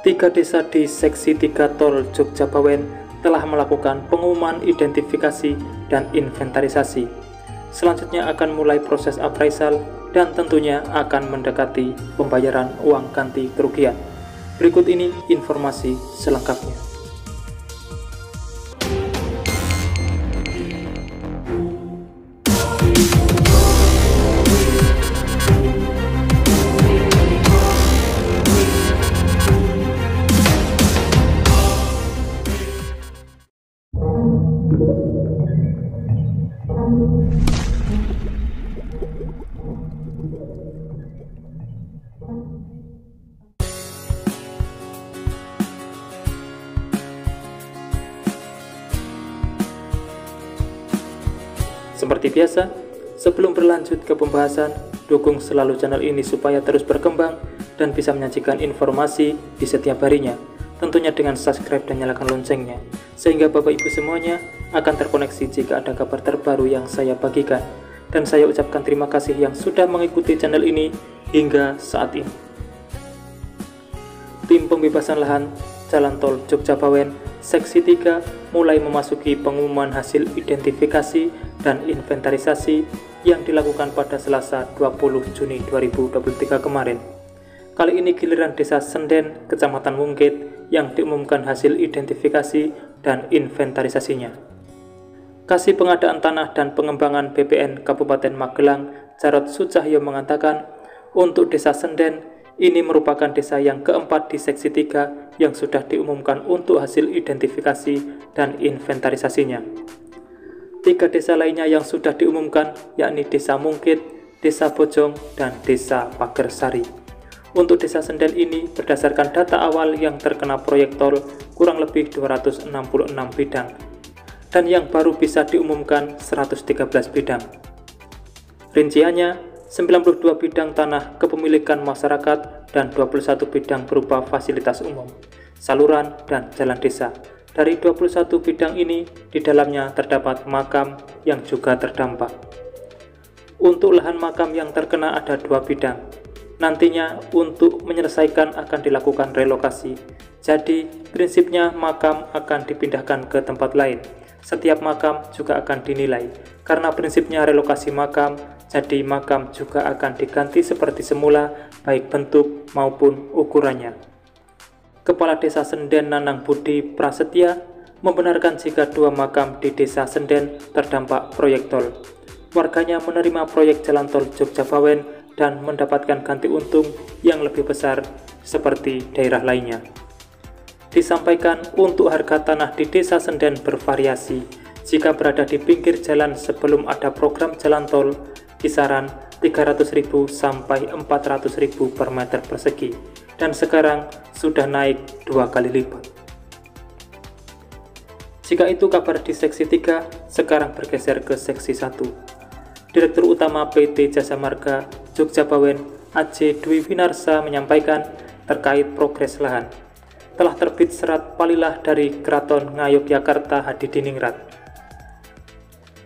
Tiga desa di Seksi 3 Tol Jogja-Bawen telah melakukan pengumuman identifikasi dan inventarisasi. Selanjutnya akan mulai proses appraisal dan tentunya akan mendekati pembayaran uang ganti kerugian. Berikut ini informasi selengkapnya. Seperti biasa, sebelum berlanjut ke pembahasan, dukung selalu channel ini supaya terus berkembang dan bisa menyajikan informasi di setiap harinya, tentunya dengan subscribe dan nyalakan loncengnya, sehingga Bapak Ibu semuanya akan terkoneksi jika ada kabar terbaru yang saya bagikan. Dan saya ucapkan terima kasih yang sudah mengikuti channel ini hingga saat ini. Tim pembebasan lahan Jalan Tol Jogja-Bawen Seksi 3 mulai memasuki pengumuman hasil identifikasi dan inventarisasi yang dilakukan pada Selasa 20 Juni 2023 kemarin. Kali ini giliran Desa Senden, Kecamatan Wungkit yang diumumkan hasil identifikasi dan inventarisasinya. Kasih Pengadaan Tanah dan Pengembangan BPN Kabupaten Magelang, Jarod Sujahyo mengatakan, untuk Desa Senden, ini merupakan desa yang keempat di Seksi 3 yang sudah diumumkan untuk hasil identifikasi dan inventarisasinya. 3 desa lainnya yang sudah diumumkan yakni Desa Mungkit, Desa Bojong, dan Desa Pagersari. Untuk Desa Senden ini berdasarkan data awal yang terkena proyek tol kurang lebih 266 bidang dan yang baru bisa diumumkan 113 bidang. Rinciannya 92 bidang tanah kepemilikan masyarakat dan 21 bidang berupa fasilitas umum, saluran, dan jalan desa. Dari 21 bidang ini, di dalamnya terdapat makam yang juga terdampak. Untuk lahan makam yang terkena ada 2 bidang. Nantinya untuk menyelesaikan akan dilakukan relokasi. Jadi, prinsipnya makam akan dipindahkan ke tempat lain. Setiap makam juga akan dinilai. Karena prinsipnya relokasi makam, jadi makam juga akan diganti seperti semula, baik bentuk maupun ukurannya. Kepala Desa Senden Nanang Budi Prasetya membenarkan jika 2 makam di Desa Senden terdampak proyek tol. Warganya menerima proyek Jalan Tol Jogja-Bawen dan mendapatkan ganti untung yang lebih besar seperti daerah lainnya. Disampaikan untuk harga tanah di Desa Senden bervariasi. Jika berada di pinggir jalan sebelum ada program jalan tol, kisaran 300.000 sampai 400.000 per meter persegi, dan sekarang sudah naik 2 kali lipat. Jika itu kabar di Seksi 3, sekarang bergeser ke Seksi 1. Direktur Utama PT Jasa Marga Jogja-Bawen, AJ Dwi Winarsa menyampaikan terkait progres lahan. Telah terbit serat palilah dari Keraton Ngayogyakarta Hadidiningrat.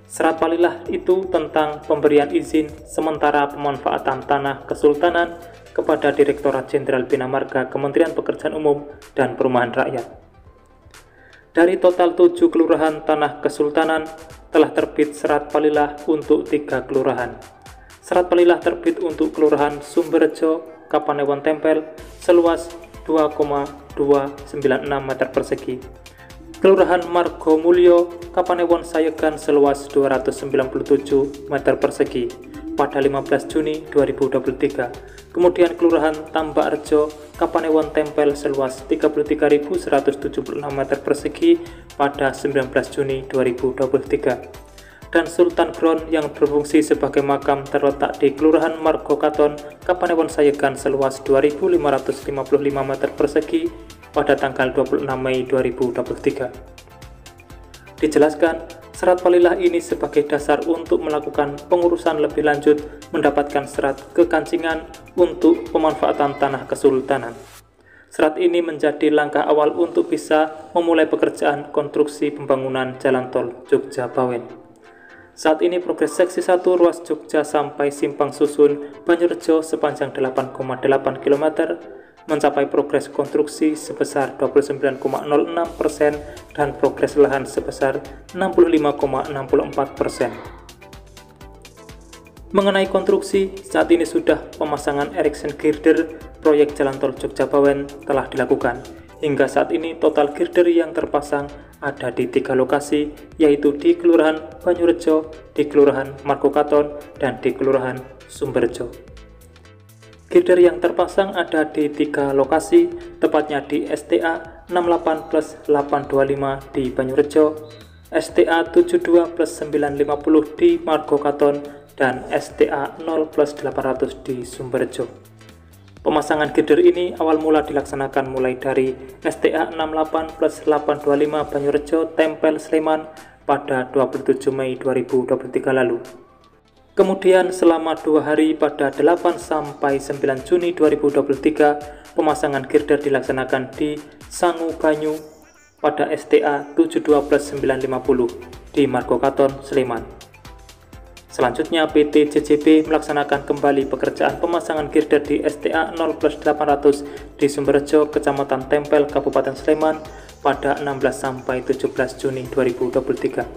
Serat palilah itu tentang pemberian izin sementara pemanfaatan tanah kesultanan kepada Direktorat Jenderal Bina Marga Kementerian Pekerjaan Umum dan Perumahan Rakyat. Dari total 7 kelurahan tanah kesultanan, telah terbit serat palilah untuk 3 kelurahan. Serat palilah terbit untuk Kelurahan Sumberjo, Kapanewon Tempel, seluas 2,296 meter persegi. Kelurahan Margomulyo, Kapanewon Sayegan seluas 297 meter persegi pada 15 Juni 2023. Kemudian Kelurahan Tambakrejo, Kapanewon Tempel seluas 33.176 meter persegi pada 19 Juni 2023. Dan Sultan Gron yang berfungsi sebagai makam terletak di Kelurahan Margokaton, Kapanewon Sayegan seluas 2.555 meter persegi pada tanggal 26 Mei 2023. Dijelaskan, serat palilah ini sebagai dasar untuk melakukan pengurusan lebih lanjut mendapatkan serat kekancingan untuk pemanfaatan tanah kesultanan. Serat ini menjadi langkah awal untuk bisa memulai pekerjaan konstruksi pembangunan Jalan Tol Jogja-Bawen. Saat ini progres Seksi 1 ruas Jogja sampai Simpang Susun Banyurejo sepanjang 8,8 km mencapai progres konstruksi sebesar 29,06% dan progres lahan sebesar 65,64%. Mengenai konstruksi, saat ini sudah pemasangan Erickson Girder proyek Jalan Tol Jogja-Bawen telah dilakukan. Hingga saat ini total girder yang terpasang ada di 3 lokasi, yaitu di Kelurahan Banyurejo, di Kelurahan Margokaton, dan di Kelurahan Sumberjo. Girder yang terpasang ada di 3 lokasi, tepatnya di STA 68+825 di Banyurejo, STA 72+950 di Margokaton, dan STA 0+800 di Sumberjo. Pemasangan girder ini awal mula dilaksanakan mulai dari STA 68+825 Banyurejo Tempel Sleman pada 27 Mei 2023 lalu. Kemudian selama 2 hari pada 8 sampai 9 Juni 2023, pemasangan girder dilaksanakan di Sangu Banyu pada STA 72+950 di Margokaton, Sleman. Selanjutnya PT JJB melaksanakan kembali pekerjaan pemasangan girder di STA 0+800 di Sumberjo, Kecamatan Tempel, Kabupaten Sleman pada 16 sampai 17 Juni 2023.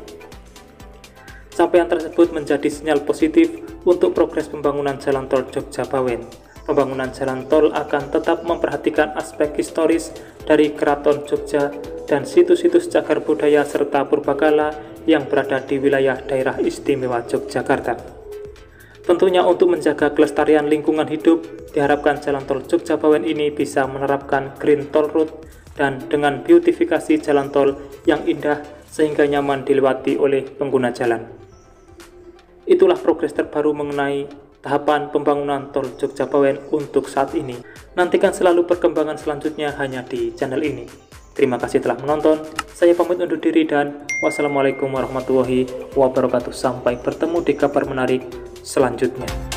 Capaian tersebut menjadi sinyal positif untuk progres pembangunan Jalan Tol Jogja-Bawen. Pembangunan jalan tol akan tetap memperhatikan aspek historis dari Keraton Jogja dan situs-situs cagar budaya serta purbakala yang berada di wilayah daerah istimewa Yogyakarta. Tentunya untuk menjaga kelestarian lingkungan hidup, diharapkan Jalan Tol Jogja-Bawen ini bisa menerapkan Green Toll Road dan dengan beautifikasi jalan tol yang indah sehingga nyaman dilewati oleh pengguna jalan. Itulah progres terbaru mengenai tahapan pembangunan Tol Jogja-Bawen untuk saat ini. Nantikan selalu perkembangan selanjutnya hanya di channel ini. Terima kasih telah menonton. Saya pamit undur diri dan wassalamualaikum warahmatullahi wabarakatuh. Sampai bertemu di kabar menarik selanjutnya.